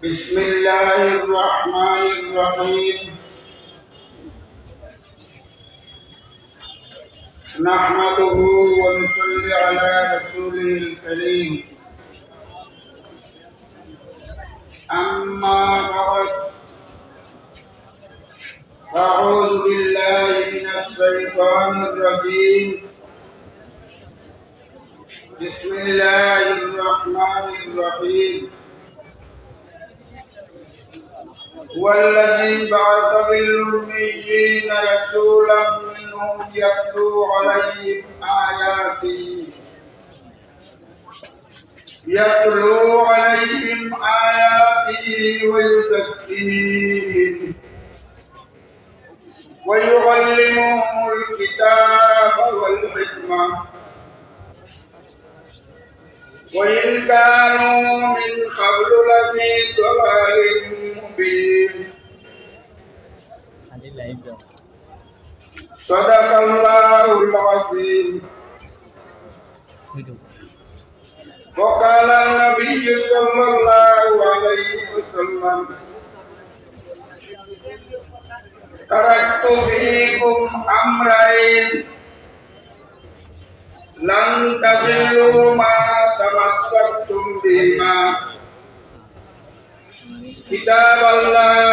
بسم الله الرحمن الرحيم. نحمده ونصلي على رسوله الكريم. أما بعد، أعوذ بالله من الشيطان الرجيم. بسم الله الرحمن الرحيم. والذي بعث بالأميين رسولا منهم يتلو عليهم آياته ويزكيهم ويعلمهم الكتاب والحكمة وإن كانوا من قبل لفي ضلال مبين. صدق الله العظيم. وقال النبي صلى الله عليه وسلم: تركت فيكم أمرين لن تضلوا ما تمسكتم بهما، كتاب الله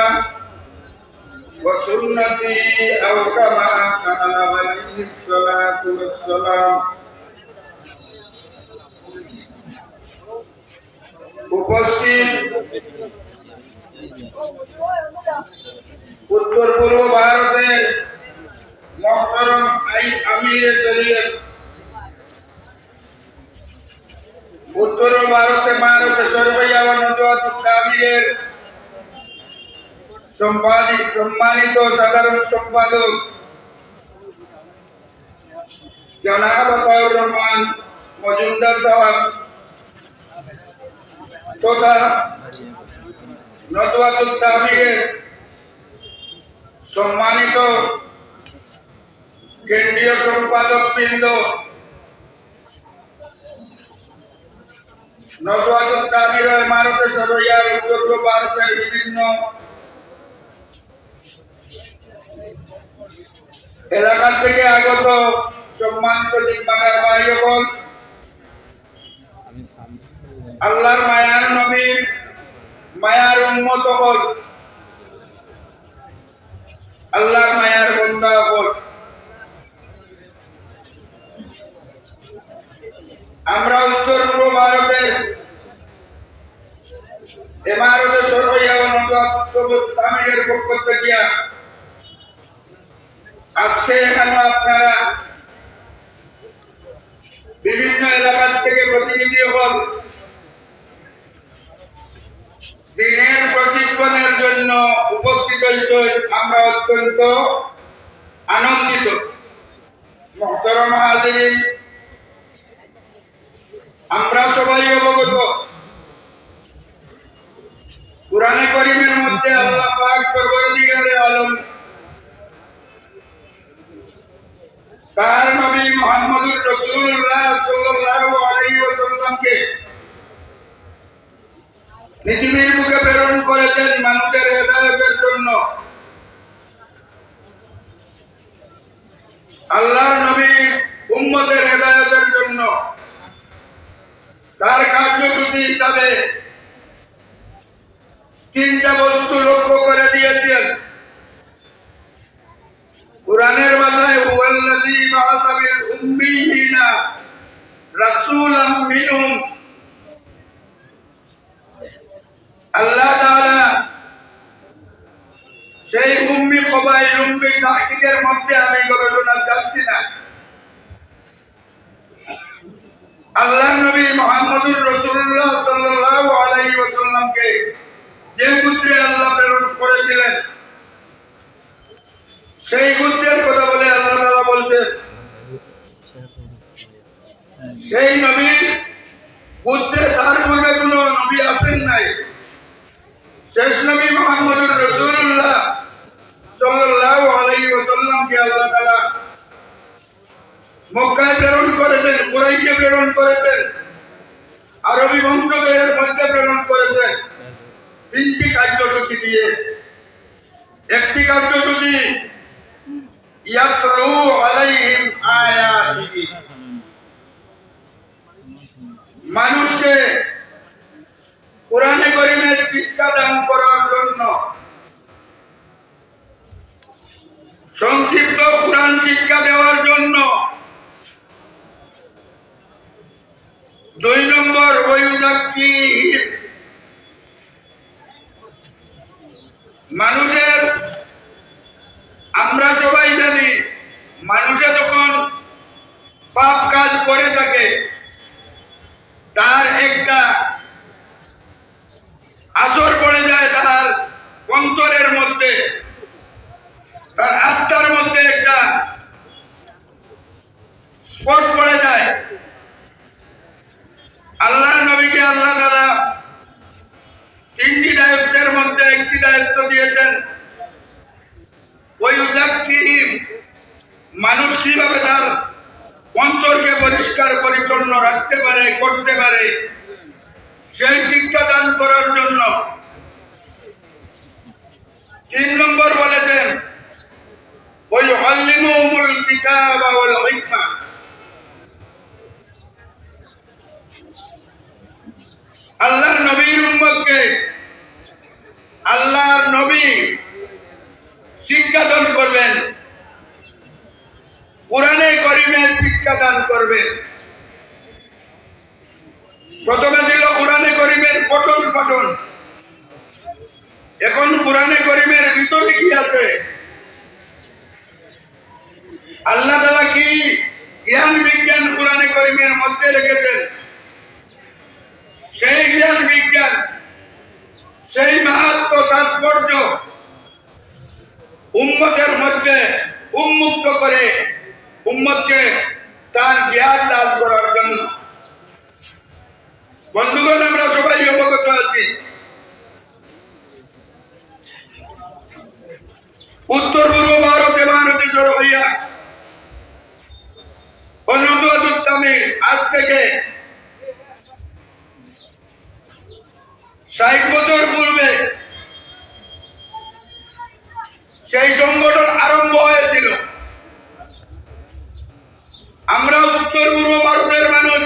وسنتي أو كما قال عليه الصلاة والسلام. উপস্থিত উত্তর পূর্ব ভারতের মহতরম আমিরে শরীয়ত, উত্তর ভারতে আমিরের সম্মানিত সাধারণ সম্পাদক জনাব আতাউর রহমান মজুমদার সাহেব তথা নদওয়াতুল তাহমিরের সম্মানিত কেন্দ্রীয় সম্পাদক বৃন্দ, নদওয়াতুল তাহমির ইমারতে সরইয়ার উত্তর ভারতের বিভিন্ন এলাকা থেকে আগত সম্মানিত জিম্মাদার ভাই ও আল্লাহর মায়ার নবী, মায়ার উম্মত হল, আল্লাহর মায়ার বান্দা হল। আমরা উত্তর পূর্ব ভারতের ইমারতে সরইয়া ও নদওয়াতুল তাহমিরের পক্ষ থেকে আজকে এখানে আপনারা বিভিন্ন এলাকা থেকে প্রতিনিধি হল দিনের প্রশিক্ষণের জন্য উপস্থিত হয়েছেন। আমরা অত্যন্ত আনন্দিত। মুহতারাম হাজিরিন, আমরা সবাই অবগত কুরআনে কারীমের মধ্যে আল্লাহ পাক পরবর্তীকারে আলম তার নবী মুহাম্মদুর রাসূলুল্লাহ সাল্লাল্লাহু আলাইহি ওয়াসাল্লামকে পৃথিবীর বুকে প্রেরণ করেছেন মানুষের হেদায়েতের জন্য। আল্লাহর নবী উম্মতের হেদায়েতের জন্য তার কার্যসূচি হিসাবে তিনটা বস্তু লক্ষ্য করে দিয়েছেন। কুরআনের ভাষায় হুয়াল্লাযী বাআসা বিল উম্মিয়িনা রাসূলাম মিনহুম, আল্লাহ তাআলা সেই উম্মি কবাইল উম্মি তাহকিকের মধ্যে আমি গবেষণা চাচ্ছি না। আল্লাহর নবী মুহাম্মদুর রাসূলুল্লাহ সাল্লাল্লাহু আলাইহি ওয়াসাল্লামকে যে গোত্রে আল্লাহ প্রেরণ করেছিলেন সেই গোত্রের কথা বলে আল্লাহ তাআলা বলছেন, সেই নবী গোত্রে তার পূর্বে কোনো নবী আসেন নাই। শেষ নবী মুহাম্মদুর রাসূলুল্লাহ সাল্লাল্লাহু আলাইহি ওয়াসাল্লামকে আল্লাহ তাআলা মক্কায় প্রেরণ করেছেন, কুরাইশে প্রেরণ করেছেন, আরবি বংশধরের মধ্যে প্রেরণ করেছেন। তিন দিয়ে। একটি কার্যসূচি ইয়াতলু আলাইহিম আয়াতিহি, মানুষকে কোরআনে কারীমের শিক্ষা দান করার জন্য সংক্ষিপ্ত কোরআন শিক্ষা দেওয়ার জন্য। 2 নম্বর ওয়ায়ুযাক্কিহিম, মানুষের, আমরা সবাই জানি মানুষে যখন পাপ কাজ করে থাকে তার একটা আসর পড়ে যায়, তার অন্তরের মধ্যে, তার আত্মার মধ্যে একটা স্পট পড়ে যায়। আল্লাহ নবীকে আল্লাহ তাআলা 3টি দায়িত্বের মধ্যে একটি দায়িত্ব দিয়েছেন, ওয়ায়ুযাক্কিহিম, মানুষ কিভাবে তার অন্তরকে পরিষ্কার পরিচ্ছন্ন রাখতে পারে, করতে পারে, সেই শিক্ষা দান করার জন্য। 3 নম্বর বলেছেন ওয়ায়ুআল্লিমুহুমুল কিতাবা ওয়াল হিকমা, আল্লাহর নবীর উম্মতকে আল্লাহর নবী শিক্ষা দান করবেন, কোরআনে কারীমের শিক্ষা দান করবেন। প্রথমে ছিল কোরআনে কারীমের পঠন পাঠন, এখন কোরআনে কারীমের ভিতরে কি আছে, আল্লাহ তাআলা কি জ্ঞান বিজ্ঞান কোরআনে কারীমের মধ্যে রেখেছেন, সেই জ্ঞান বিজ্ঞান, সেই মাহাত্ম্য তাৎপর্য উম্মতের মধ্যে উন্মুক্ত করে উম্মতকে তার জ্ঞান দান করার জন্য। বন্ধুগণ, আমরা সবাই অবগত আছি উত্তর পূর্ব ভারতে ভারতে জড়ো হইয়া আজ থেকে 60 বছর পূর্বে সেই সংগঠন আরম্ভ হয়েছিল। আমরা উত্তর পূর্ব ভারতের মানুষ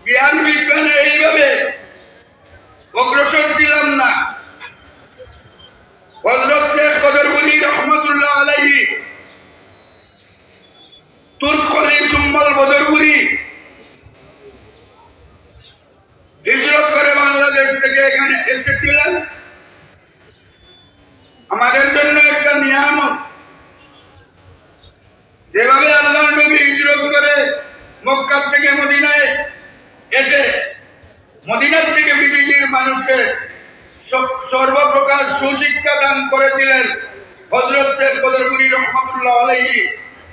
জ্ঞান বিজ্ঞানে এইভাবে অগ্রসর ছিলাম না। হযরত শেখ কদরবুলি রহমাতুল্লাহ আলাইহি, তুর্ক খলিল সুম্মাল বদরপুরি হিজরত করে বাংলাদেশ থেকে এখানে এসেছিলেন। আমাদের জন্য একটা নিয়ামত, যেভাবে আল্লাহর নবী হিজরত করে মক্কা থেকে মদিনায় এসে মদিনার থেকে পৃথিবীর মানুষকে সর্বপ্রকার সুশিক্ষা দান করেছিলেন, হযরত শেখ কদরপুরি রহমাতুল্লাহ আলাইহি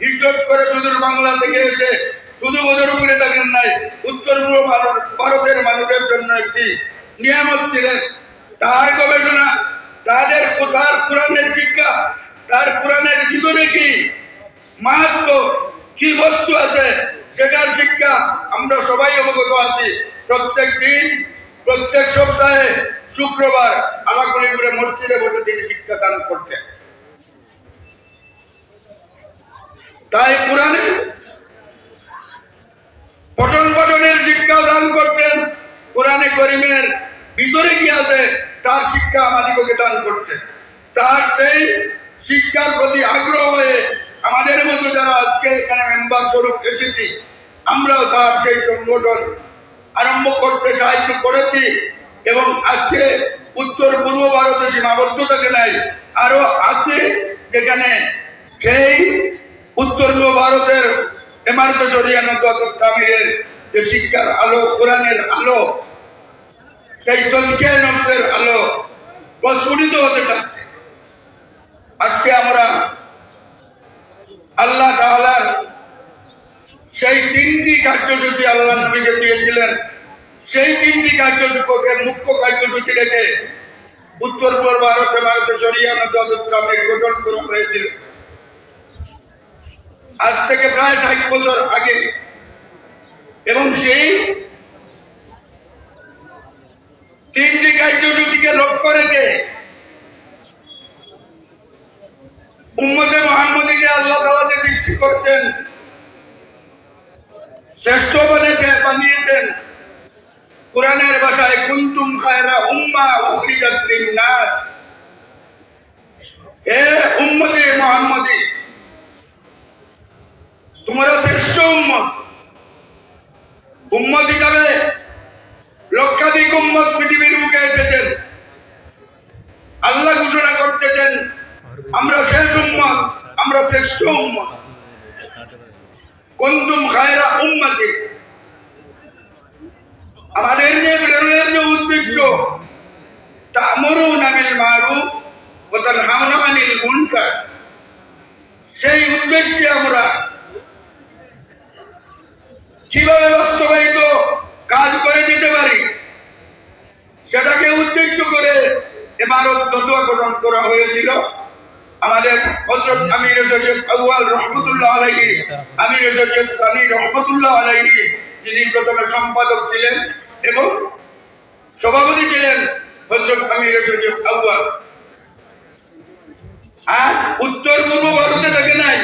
হিজরত করে সুদূর বাংলা থেকে এসে শুধু বদরপুরে থাকেন নাই, উত্তর পূর্ব ভারতের মানুষের জন্য একটি নিয়ামত ছিলেন। তার গবেষণা, তার কোরআনের শিক্ষা, তার কোরআনের ভিতরে কি মাহাত্ম্য, কি বস্তু আছে, সেটার শিক্ষা আমরা সবাই অবগত আছি। প্রত্যেক দিন, প্রত্যেক সপ্তাহে শুক্রবার আলাকুলিপুরে মসজিদে বসে তিনি শিক্ষা দান করতেন। তাই কোরআনের পঠন পাঠনের শিক্ষা দান করতেন, কোরআনে কারীমের ভিতরে কি আছে তার শিক্ষা আমাদেরকে দান করতেন। তার সেই শিক্ষার প্রতি আগ্রহ হয়ে আমাদের মতো যারা আজকে এখানে মেম্বার স্বরূপ এসেছি, আমরাও তার সেই সংগঠন আরম্ভ করতে সাহায্য করেছি। এবং আজকে উত্তর পূর্ব ভারতে সীমাবদ্ধ থাকে নাই, আরো আছে যেখানে সেই উত্তর পূর্ব ভারতের এমারত শরিয়ানত তামিরের যে শিক্ষার আলো, কোরআনের আলো, সেই তজকিয়া নফসের আলো প্রস্ফুটিত হতে থাকছে। আজকে আমরা আল্লাহ তাআলার সেই 3টি কার্যসূচি আল্লাহ নবীকে দিয়েছিলেন, সেই 3টি কার্যসূচিকে মুখ্য কার্যসূচি রেখে উত্তর পূর্ব ভারতে শরিয়ানত তামির গঠন করা হয়েছিল আজ থেকে প্রায় 60 বছর আগে। এবং সেই 3টি কার্যসূচিকে লক্ষ্য রেখে উম্মতে মুহাম্মদীকে আল্লাহ তাআলা যে সৃষ্টি করেছেন, শ্রেষ্ঠ বানিয়েছেন, কোরআনের ভাষায় কুনতুম খায়রা উম্মাহ উখরিজাত লিন-নাস, হে উম্মতে মুহাম্মদী তোমরা শ্রেষ্ঠ উম্মত। উম্মত হিসাবে লক্ষাধিক উম্মত পৃথিবীর বুকে এসেছেন, আল্লাহ ঘোষণা করতেছেন আমরা শেষ উম্মত, আমরা শ্রেষ্ঠ উম্মত। কুনতুম খায়রা উম্মতি, আমাদের যে প্রেরণের যে উদ্দেশ্য, তা'মুরুনা বিল মারুফ ওয়া তানহাউনা আনিল মুনকার, সেই উদ্দেশ্যে আমরা কিভাবে বাস্তবায়িত কাজ করে দিতে পারি সেটাকে উদ্দেশ্য করে ইমারত তদওয়া গঠন করা হয়েছিল। আমাদের হযরত আমির শরীয়ত আউয়াল রহমাতুল্লাহ আলাইহি, আমির শরীয়ত সানি রহমাতুল্লাহ আলাইহি, যিনি প্রথমে সম্পাদক ছিলেন এবং সভাপতি ছিলেন হযরত আমির শরীয়ত আউয়াল। আর উত্তর পূর্ব ভারতে থাকে নাই,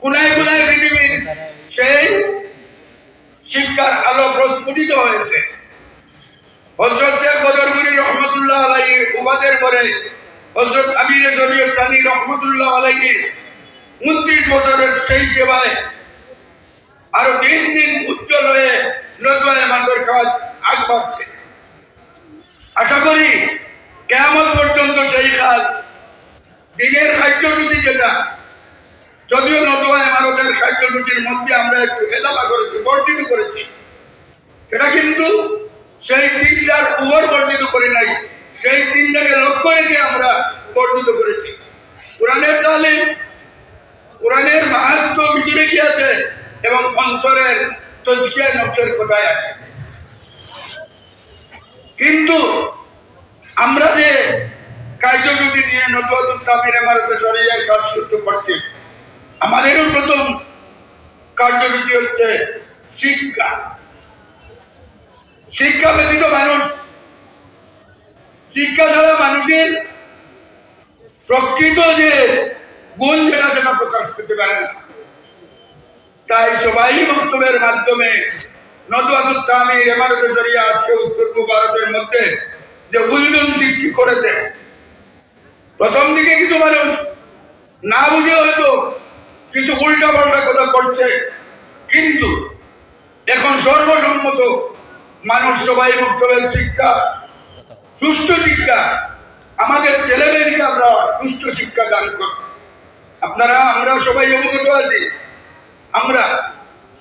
কোনায় কোনায় পৃথিবীর সেই শিক্ষার আলো প্রস্ফুটিত হয়েছে। হযরত শেখ বদরপুরি রহমাতুল্লাহ আলাইহির উপাদের পরে হযরত আমির শরীয়ত সানি রহমাতুল্লাহ আলাইহি 29 বছরের সেই সেবায় আরো দিন দিন উজ্জ্বল হয়ে নতুন মানবের কাজ আগ বাড়ছে। আশা করি কিয়ামত পর্যন্ত সেই কাজ, দিনের কার্যসূচি যেটা, যদিও নতুন ইমারতের কার্যসূচির মধ্যে আমরা একটু এলাকা করেছি, বর্ধিত করেছি, সেটা কিন্তু সেই দিনটার উপর বর্ধিত করি নাই, সেই দিনটাকে লক্ষ্য রেখে আমরা বর্ধিত করেছি। কোরআনের তালিম, কোরআনের মাহাত্ম্য ভিতরে কি আছে এবং অন্তরের তাজকিয়া নফসের কোথায় আছে। কিন্তু আমরা যে কার্যসূচি নিয়ে নতুন তামির ইমারতে শরিয়ার কাজ শুরু করছি, আমাদেরও প্রথম কার্যসূচি হচ্ছে শিক্ষা। শিক্ষা ব্যতীত মানুষ, শিক্ষা ছাড়া মানুষের প্রকৃত যে গুণ যেটা সেটা প্রকাশ করতে পারে না। তাই সবাই বক্তব্যের মাধ্যমে নদওয়াতুত তামির ইমারতে শরিয়া আজকে উত্তর পূর্ব ভারতের মধ্যে যে উদ্যোগ সৃষ্টি করেছে, প্রথম দিকে কিছু মানুষ না বুঝে হয়তো কিছু উল্টা পাল্টা কথা করছে, কিন্তু এখন সর্বসম্মত মানুষ সবাই বক্তব্যের শিক্ষা, সুষ্ঠু শিক্ষা, আমাদের ছেলেমেয়েকে আমরা সুষ্ঠু শিক্ষা দান করি। আমরা সবাই অবগত আছি, আমরা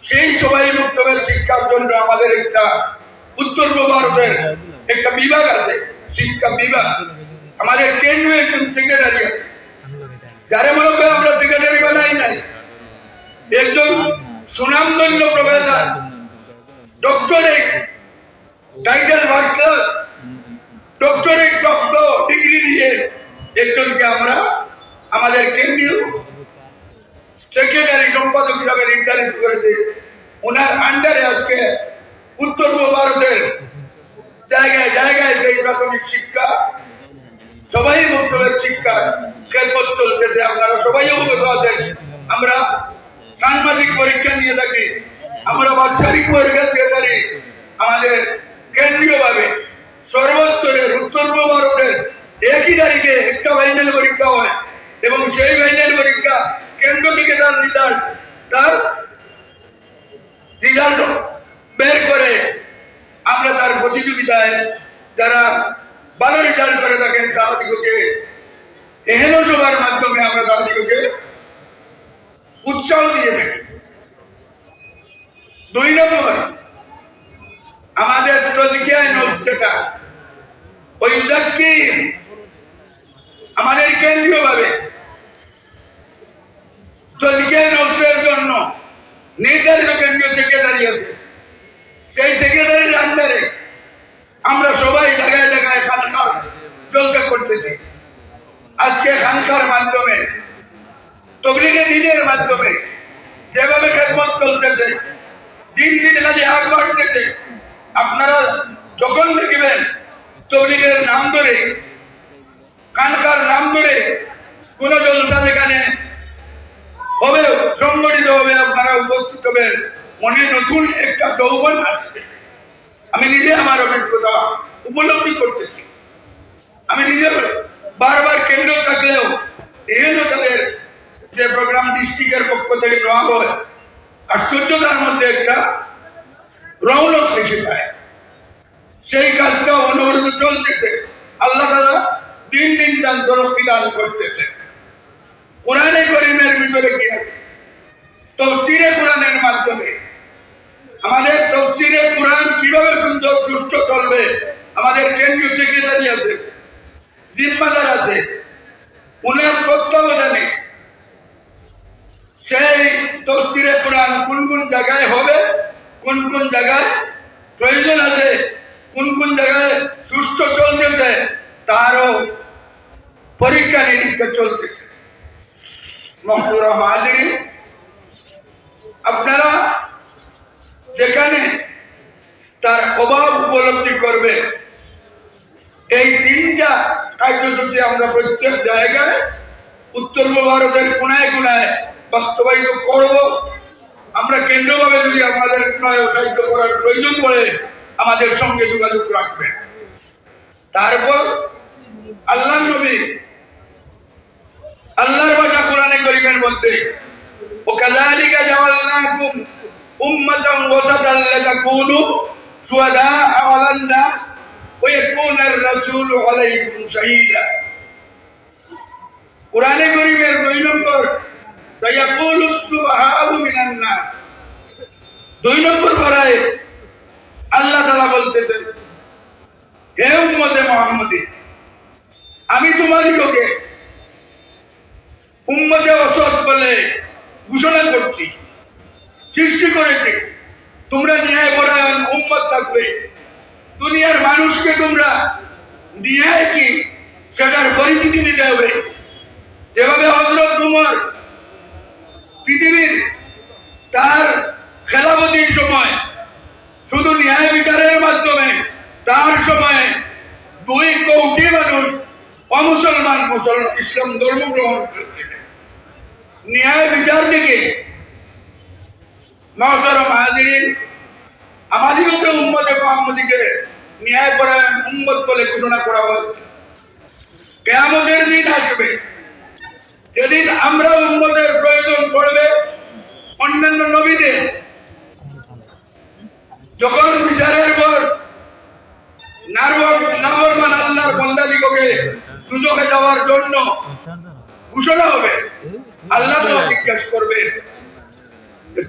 সেই সবাই বক্তব্যের শিক্ষার জন্য আমাদের একটা উত্তর পূর্ব ভারতের একটা বিভাগ আছে, শিক্ষা বিভাগ। আমাদের কেন্দ্রীয় একজন সেক্রেটারি আছে, যারে মনে করে আমরা সেক্রেটারি বানাই নাই, একজন সুনামধন্য professor, doctorate title first class, doctorate doctor degree দিয়ে একজনকে আমরা আমাদের কেন্দ্রীয় সেক্রেটারি সম্পাদক হিসাবে নির্ধারিত করেছি। ওনার আন্ডারে আজকে উত্তর পূর্ব ভারতের জায়গায় জায়গায় সেই প্রাথমিক শিক্ষা, সবাই বক্তব্যের শিক্ষা খেদমত চলতেছে। আপনারা সবাই অবগত আছেন, আমরা সাংবাদিক পরীক্ষা নিয়ে থাকি, আমরা বাৎসরিক পরীক্ষা দিয়ে থাকি। আমাদের কেন্দ্রীয় ভাবে সর্বস্তরের উত্তর পূর্ব ভারতের একই তারিখে একটা ফাইনাল পরীক্ষা হয় এবং সেই ফাইনাল পরীক্ষা কেন্দ্র থেকে তার রেজাল্ট বের করে আমরা তার প্রতিযোগিতায় যারা ভালো রেজাল্ট করে থাকেন তাদেরকে এহেন সভার মাধ্যমে আমরা তাদেরকে উৎসাহ দিয়ে থাকি। 2 নম্বর, আমাদের প্রতিজ্ঞায় নবটা ওই জাকির আমাদের কেন্দ্রীয় ভাবে প্রতিজ্ঞায় নবসের জন্য নির্ধারিত কেন্দ্রীয় সেক্রেটারি আছে। সেই সেক্রেটারির আন্ডারে আমরা সবাই জায়গায় জায়গায় খানকার জলসা করতেছি। আজকে খানকার মাধ্যমে, তবলিগে দিনের মাধ্যমে যেভাবে খেদমত চলতেছে, দিন দিন কাজে আগ বাড়তেছে। আপনারা যখন দেখবেন তবলিগের নাম ধরে, খানকার নাম ধরে কোন জলসা যেখানে হবে, সংগঠিত হবে, আপনারা উপস্থিত হবেন, মনে নতুন একটা যৌবন আসবে। আমি নিজে আমার অভিজ্ঞতা উপলব্ধি করতেছি। আমি নিজে বারবার কেন্দ্র থাকলেও বিভিন্ন তাদের যে প্রোগ্রাম ডিস্ট্রিক্টের পক্ষ থেকে নেওয়া হয়, আশ্চর্যতার মধ্যে একটা রৌনক এসে যায়। সেই কাজটা অনবরত চলতেছে। আল্লাহ তাআলা দিন দিন দান তরফি দান করতেছে। কোরআনে কারীমের ভিতরে কি আছে? তাফসীরে কোরআনের মাধ্যমে আমাদের তাফসীরে কোরআন কিভাবে সুন্দর সুষ্ঠু চলবে, আমাদের কেন্দ্রীয় সেক্রেটারি আছে, জিম্মাদার আছে, উনার তত্ত্বাবধানে সেই তাফসীরে কোরআন কোন কোন জায়গায় হবে, কোন কোন জায়গায় প্রয়োজন আছে, কোন কোন জায়গায় সুষ্ঠু চলতেছে, তারও পরীক্ষা নিরীক্ষা চলতেছে। মুহতারাম হাজিরিন, আপনারা যেখানে তার অভাব উপলব্ধি করবে, এই তিনটা কার্যসূচি আমরা প্রত্যেক জায়গায় উত্তর ভারতের কোনায় কোনায় বাস্তবায়িত করব। আমরা কেন্দ্রভাবে যদি আমাদের সাহিত্য করার প্রয়োজন পড়ে আমাদের সঙ্গে যোগাযোগ রাখবেন। তারপর আল্লাহ নবী আল্লাহর ভাষা কোরআনে কারীমের মধ্যে ওয়াকাযালিকা জাআলনাকুম উম্মাতান ওয়াসাতান লিতাকুনু শুহাদাআ আলান নাস ওয়া ইয়াকুনার রাসূলু আলাইকুম শাহীদা। কোরআনে কারীমের 2 নম্বর সায়াকুলুস সুবহাউ মিনান নাস, 2 নম্বর পারায় আল্লাহ তাআলা বলতেছেন, হে উম্মতে মুহাম্মদী, আমি তোমাদেরকে উম্মতে ওয়াসত বলে ঘোষণা করছি, সৃষ্টি করেছি। তোমরা ন্যায়পরায়ণ উম্মত থাকবে। দুনিয়ার মানুষকে তোমরা ন্যায় কি সেটার পরিচিতি দিতে হবে। যেভাবে হযরত উমর পৃথিবীর তার খেলাফতের সময় শুধু ন্যায় বিচারের মাধ্যমে তার সময় 2 কোটি মানুষ অমুসলমান ইসলাম ধর্ম গ্রহণ করেছিলেন। ন্যায় বিচার থেকে মুহতারাম হাজিরিন, আমাদেরকে উম্মতে মুহাম্মদীকে ন্যায়পরায়ণ উম্মত বলে ঘোষণা করা হয়েছে। কিয়ামতের দিন আসবে যেদিন আমরা উম্মতের প্রয়োজন পড়বে অন্যান্য নবীদের, যখন বিচারের পর নাফরমান আল্লাহর বান্দাদিগকে দুজকে যাওয়ার জন্য ঘোষণা হবে, আল্লাহ তাআলা জিজ্ঞাসা করবে,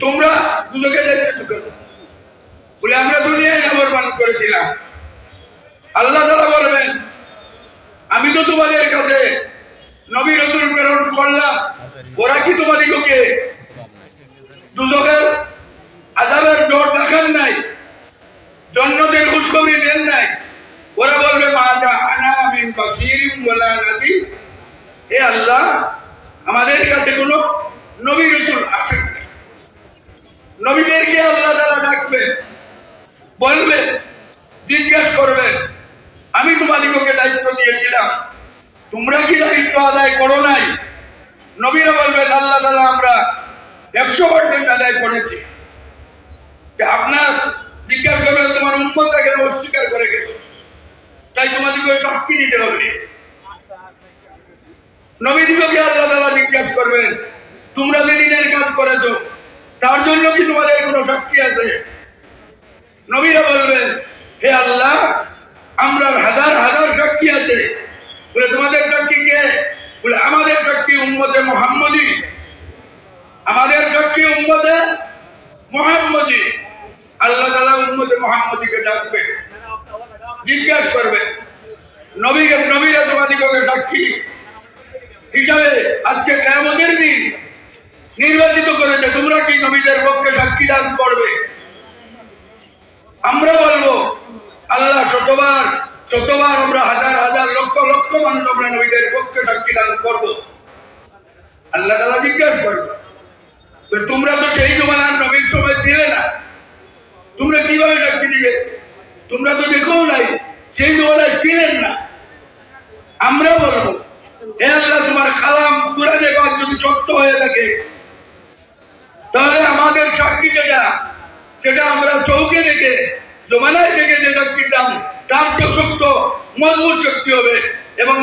তোমরা দুজকে যাইতেছো কেন? বলে আমরা দুনিয়ায় নাফরমান করেছিলাম। আল্লাহ তাআলা বলবেন, আমি তো তোমাদের কাছে নবী রাসূল প্রেরণ করলাম, ওরা কি তোমাদিগকে দুজকের আযাবের ডর দেখান নাই, জান্নাতের খুশখবরি দেন নাই? ওরা বলবে, মা জাআনা মিন বাশীরিন ওয়ালা নাযীর, হে আল্লাহ, আমাদের কাছে কোনো নবী রাসূল আসেন নাই। নবীদেরকে আল্লাহ তাআলা ডাকবে, বলবে, জিজ্ঞাসা করবে, আমি তোমাদিগকে দায়িত্ব দিয়েছিলাম, তোমরা কি দায়িত্ব আদায় করো নাই? নবীরা বলবেন, আল্লাহ তাআলা আমরা 100% আদায় করেছি। আপনার জিজ্ঞাসা করবেন, তোমার উম্মতটা কেন অস্বীকার করে গেল, তাই তোমাদেরকে সাক্ষী দিতে হবে। নবীদিগকে আল্লাহ তাআলা জিজ্ঞাসা করবেন, তোমরা যে দিনের কাজ করেছো তার জন্য কি তোমাদের কোনো সাক্ষী আছে? নবীরা বলবেন, হে আল্লাহ, আমরা হাজার হাজার সাক্ষী আছে। বলে, তোমাদের সাক্ষী কে? বলে, আমাদের সাক্ষী উম্মতে মুহাম্মদী, আমাদের সাক্ষী উম্মতে মুহাম্মদী। আল্লাহ তাআলা উম্মতে মুহাম্মদীকে ডাকবে, জিজ্ঞাসা করবে, নবীরা তোমাদিগকে সাক্ষী হিসাবে আজকে কিয়ামতের দিন নির্বাচিত করেছে, তোমরা কি নবীদের পক্ষে সাক্ষী দান করবে? আমরা বলবো, আল্লাহ, শতবার আমরা হাজার হাজার লক্ষ লক্ষ মানুষ আমরা নবীদের পক্ষে সাক্ষী দান করব। আল্লাহ তাআলা জিজ্ঞাসা করবে, তোমরা তো সেই জমানার নবীর সময় ছিলে না, তোমরা কিভাবে সাক্ষী দিবে? তোমরা তো দেখো নাই, সেই জমানায় ছিলেন না। আমরা বলবো, হে আল্লাহ, তোমার কালাম কোরআনে পাক যদি সত্য হয়ে থাকে, তাহলে আমাদের সাক্ষী সেটা আমরা চৌকে রেখে জমানায় থেকে যে শক্তি দাম তার তো শক্ত মজবুত শক্তি হবে। এবং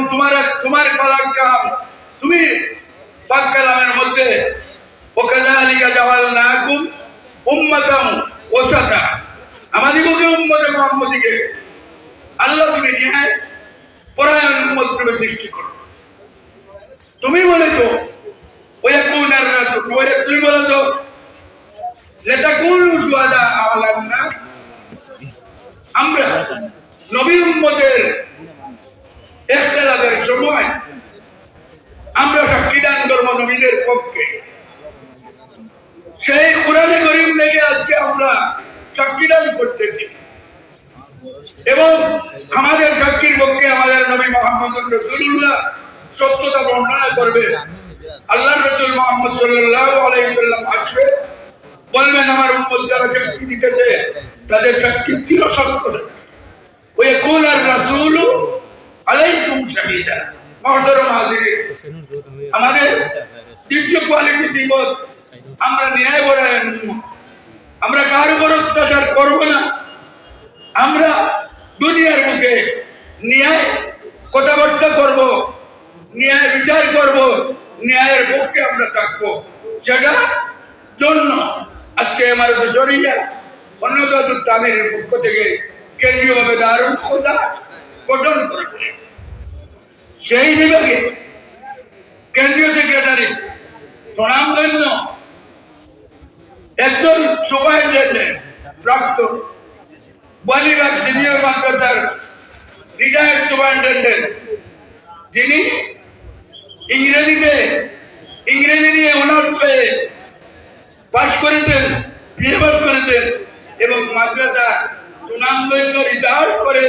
তোমার কালাম তুমি পাক কালামের মধ্যে ওকাযালিকা জাআলনাকুম উম্মাতান ওয়াসাতা, আমাদিগকে উম্মতে মুহাম্মদীকে আল্লাহ তুমি ন্যায় পরায়ণ উম্মত রূপে সৃষ্টি করো। তুমি বলেছো ওয়াকুনার রাসূল, তুমি বলেছো লিতাকুনু শুহাদা আলান নাস, আমরা নবী উম্মতের ইখতিলাফের সময় আমরা সাক্ষী দান করব নবীদের পক্ষে। সেই কোরআনে কারীম থেকে আজকে আমরা সাক্ষী দান করতেছি এবং আমাদের সাক্ষীর পক্ষে আমাদের নবী মুহাম্মদ রাসূলুল্লাহ সত্যতা বর্ণনা করবে। আল্লাহর রাসূল মুহাম্মদ সাল্লাল্লাহু আলাইহি ওয়াসাল্লাম আসবে, বলবেন আমার উম্মত যারা সাক্ষী দিতেছে তাদের সাক্ষী চিরসত্য। ওয়াকুনার রাসূলু আলাইকুম শাহীদা। মুহতারাম হাজিরিন, আমাদের দ্বিতীয় কোয়ালিটি ছিল আমরা ন্যায় পরায়ণ, আমরা কার উপর অত্যাচার করব না, আমরা দুনিয়ার মুখে ন্যায় কথাবার্তা করব, ন্যায় বিচার করব, ন্যায়ের পক্ষে আমরা থাকবো। সেটা জন্য আজকে আমার শরিয়া অন্যতম তামিমের পক্ষ থেকে কেন্দ্রীয়ভাবে দারুল খুদা গঠন করেছে। সেই বিভাগে কেন্দ্রীয় সেক্রেটারি সুনামগঞ্জ একজন সুপারিনটেন্ডেন্ট প্রাক্তন বালিবাগ সিনিয়র মাদ্রাসার রিটায়ার্ড সুপারিনটেন্ডেন্ট, যিনি ইংরেজি নিয়ে অনার্স পেয়ে পাশ করেছেন, বিএ পাশ করেছেন এবং মাদ্রাসা সুনামগঞ্জ রিটায়ার্ড করে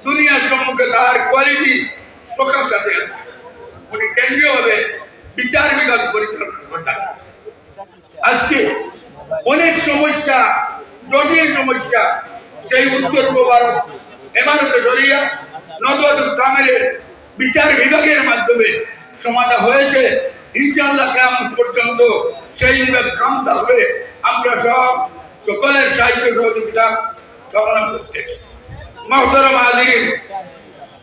দুনিয়ার সম্মুখে তার কোয়ালিটি প্রকাশ আছে। উনি কেন্দ্রীয়ভাবে বিচার বিভাগ পরিচালনা করেন। আজকে অনেক সমস্যা, জটিল সমস্যা সেই উত্তর পূর্ব ভারত এমারতে শরিয়া নদওয়াতুল কামেলের বিচার বিভাগের মাধ্যমে সমাধান হয়েছে। ইনশাআল্লাহ কিয়ামত পর্যন্ত সেই বিভাগ কামতা হবে। আমরা সকলের সাহায্য সহযোগিতা কামনা করতে। মুহতারাম হাজিরিন,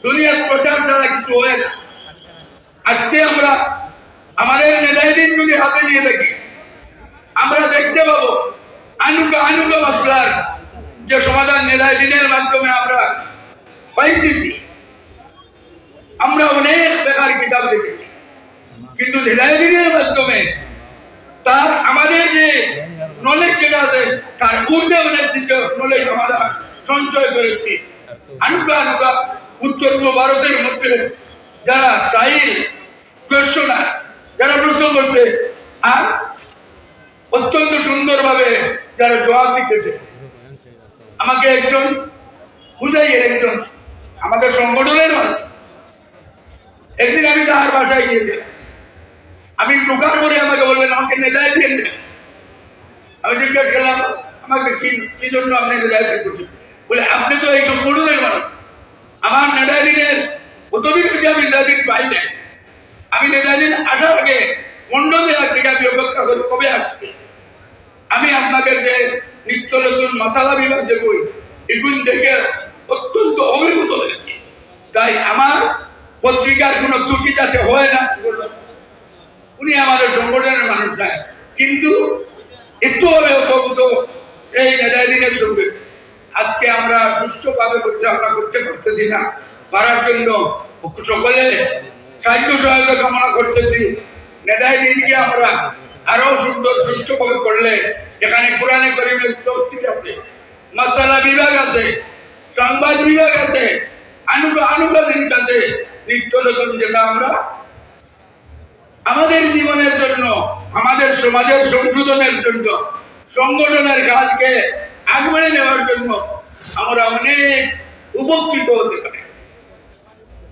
দুনিয়ার প্রচার ছাড়া কিছু হয় না। আজকে আমরা আমাদের নেতাদের যদি হাতে নিয়ে থাকি, আমরা দেখতে পাবো আনুকা মাসলার যে সমাধান নেতাদের মাধ্যমে আমরা পাইতেছি। আমরা অনেক বেকার কিতাব দেখেছি, কিন্তু নেতাদের মাধ্যমে তার আমাদের যে নলেজ যেটা আছে তার ঊর্ধ্বে অনেক নলেজ আমরা সঞ্চয় করেছি। আনুকা উত্তর পূর্ব ভারতের মধ্যে যারা সাহিল কোয়েশ্চনার যারা প্রশ্ন করছে আর অত্যন্ত সুন্দরভাবে যারা জবাব দিতেছে। আমাকে একজন একজন আমাদের সংগঠনের মানুষ, একদিন আমি তার বাসায় গিয়েছিলাম। আমি ঢোকার পরে আমাকে বললেন আমাকে নেতায় দিয়ে দেন। আমি জিজ্ঞাসা করলাম আমাকে কি জন্য আপনি নেতায় করছেন? বলে আপনি তো এই সংগঠনের মানুষ, আমার নেতাদিনের কতদিন থেকে আমি নেতাদিন পাই নাই। আমি নেতাদিন আসার আগে 15 দিন থেকে আমি অপেক্ষা করি কবে আসছে। আমি আপনাদের যে নিত্য নতুন মশালা বিভাগ যে বই এগুলো দেখে অত্যন্ত অভিভূত হয়েছি। তাই আমার পত্রিকার কোনো ত্রুটি যাতে হয় না। উনি আমাদের সংগঠনের মানুষ নয়, কিন্তু একটু হলেও তো এই নেতাদিনের সঙ্গে আজকে আমরা সুষ্ঠুভাবে পরিচালনা করতে পারতেছি না। পারার জন্য সকলে সাহায্য সহায়তা কামনা করতেছি। নেতাদিনকে আমরা আরো সুন্দর সুষ্ঠুভাবে করলে, এখানে কোরআনে কারীমের তফসির আছে, মাসালা বিভাগ আছে, সংবাদ বিভাগ আছে, আনুকা জিনিস আছে, নিত্য নতুন যেটা আমরা আমাদের জীবনের জন্য, আমাদের সমাজের সংশোধনের জন্য, সংগঠনের কাজকে আগবাড়ে নেওয়ার জন্য আমরা অনেক উপকৃত হতে পারি।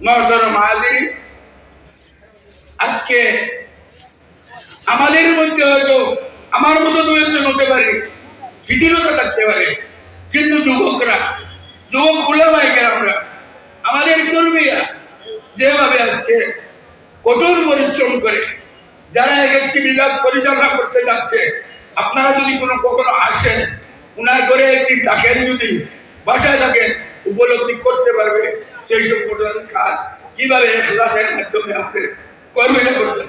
মুহতারাম হাজিরিন, আজকে আমাদের মধ্যে হয়তো আমার মতো দু একজন হতে পারে, শিথিলতা থাকতে পারে, কিন্তু যুবক উলামায়ে আমরা আমাদের কর্মীরা যেভাবে আজকে কঠোর পরিশ্রম করে যারা এক একটি বিভাগ পরিচালনা করতে যাচ্ছে, আপনারা যদি কখনো আসেন, উনার করে একটি থাকেন, যদি বাসায় থাকেন, উপলব্ধি করতে পারবে সেই সংগঠনের কাজ কিভাবে ইখলাসের মাধ্যমে আপনি করবেন করবেন।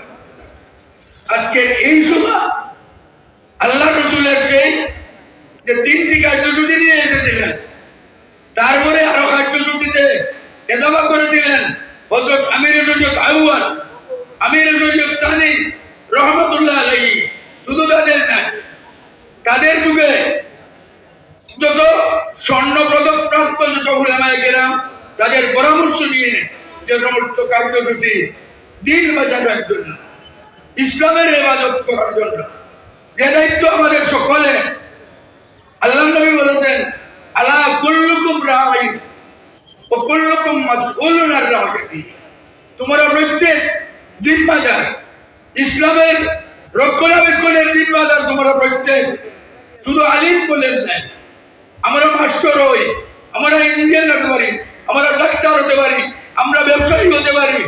আজকে এই সময় আল্লাহ রসুলের সেই যে 3টি কার্যসূচি নিয়ে এসেছিলেন, তারপরে আরো কার্যসূচিতে এজাবা করে দিলেন হযরত আমির শরীয়ত আউয়াল, আমির শরীয়ত সানি রহমাতুল্লাহ আলাইহি। শুধু তাদের নাই, তাদের যুগে যত স্বর্ণ পদক প্রাপ্ত যত উলামায়ে কেরাম, তাদের পরামর্শ নিয়ে যে সমস্ত কার্যসূচি দিন বাঁচানোর জন্য, ইসলামের ইবাদত করার জন্য যে দায়িত্ব আমাদের সকলে, আল্লাহ নবী বলেছেন আলা কুল্লুকুম রাঈন ওয়া কুল্লুকুম মাসউলুন আন রাইয়াতিহি। তোমরা প্রত্যেক জিম্মাদার, ইসলামের রক্ষণাবেক্ষণের জিম্মাদার তোমরা প্রত্যেক। শুধু আলিম বলেন না, আমরা মাস্টার হই, আমরা ইঞ্জিনিয়ার হতে পারি, আমরা ডাক্তার হতে পারি, আমরা ব্যবসায়ী হতে পারি,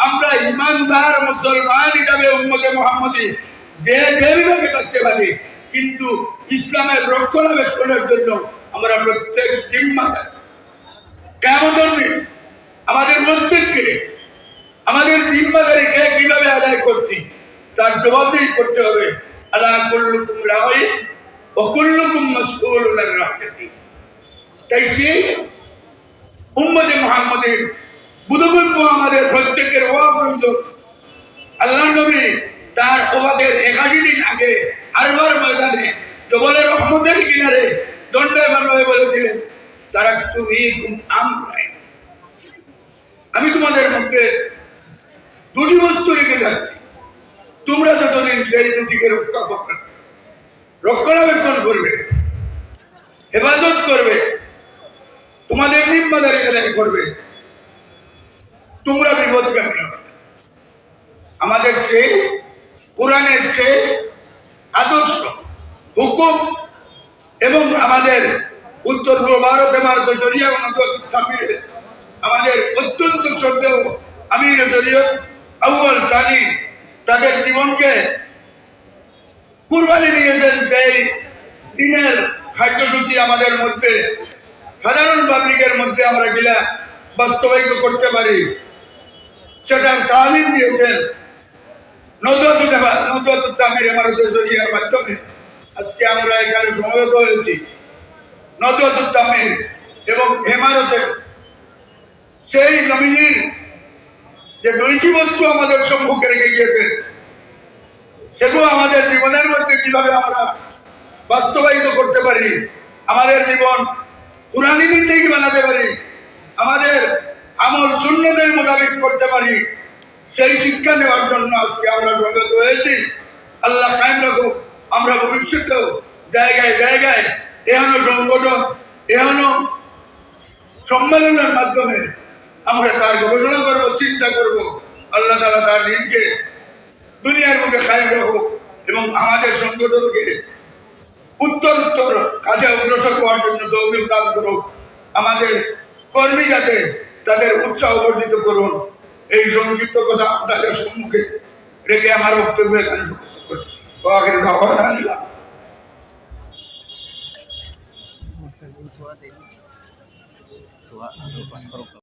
আমরা ইমানদার মুসলমান হিসাবে উম্মতে মুহাম্মদী যে বিভাগে থাকতে পারি, কিন্তু ইসলামের রক্ষণাবেক্ষণের জন্য আমরা প্রত্যেক জিম্মাদার। কিয়ামতের দিন আমাদের প্রত্যেককে আমাদের জিম্মাদারি কিভাবে আদায় করছি তার জবাবদিহি করতে হবে। আলা কুল্লুকুম রাঈন ওয়া কুল্লুকুম মাসউলুন আন রাইয়াতিহি। তাই সেই উম্মতে মুহাম্মদের বুধগল্প আমাদের প্রত্যেকের হওয়া প্রয়োজন। আল্লাহ নবী তার ওবাদের 81 দিন আগে আরবার ময়দানে জবলে রহমতের কিনারে দণ্ডায়মান হয়ে বলেছিলেন, তারাকতু ফীকুম আমরাইন, আমি তোমাদের মধ্যে 2টি বস্তু রেখে যাচ্ছি, তোমরা যতদিন সেই দুটিকে রক্ষণাবেক্ষণ করবে, হেফাজত করবে, তোমাদের জিম্মাদারি আদায় করবে, তোমরা বিপদগামী হবে। আমাদের চেয়ে কোরআনের চেয়ে আদর্শ, হুকুম এবং আমাদের উত্তর পূর্ব ভারতে শরিয়া কাফিরে আমাদের অত্যন্ত শ্রদ্ধেয় আমির শরীয়ত আউয়াল সানি তাদের জীবনকে কুরবানি দিয়েছেন। সেই দিনের কার্যসূচি আমাদের মধ্যে সাধারণ পাবলিকের মধ্যে আমরা গিলা বাস্তবায়িত করতে পারি, সেটার তালিম দিয়েছেন নজরুল তামির ইমারতের জরিয়ার মাধ্যমে। আজকে আমরা এখানে সমবেত হয়েছি নজরুল তামির এবং ইমারতের সেই জমিনের যে 2টি বস্তু আমাদের সম্মুখে রেখে গিয়েছেন, সেগুলো আমাদের জীবনের মধ্যে কিভাবে আমরা বাস্তবায়িত করতে পারি, আমাদের জীবন কুরআনী ভিত্তিক বানাতে পারি, আমাদের আমল সুন্নতের মোতাবেক করতে পারি, সেই শিক্ষা নেওয়ার জন্য আজকে আমরা সমবেত হয়েছি। আল্লাহ কায়েম রাখুক, আমরা ভবিষ্যতেও জায়গায় জায়গায় এখনো সংগঠন, এখনো সম্মেলনের মাধ্যমে আমরা তার গবেষণা করব, চিন্তা করব। আল্লাহ তাআলা তার দিনকে দুনিয়ার মুখে কায়েম রাখুক এবং আমাদের সংগঠনকে উত্তর কাজে অগ্রসর হওয়ার জন্য তৌফিক দান করুক। আমাদের কর্মী যাতে তাদের উৎসাহ বর্ধিত করুন। এই সংক্ষিপ্ত কথা আপনাদের সম্মুখে রেখে আমার বক্তব্য এখানে সমাপ্ত করছি। ওয়াখির দাওয়ানা আলহামদুলিল্লাহ।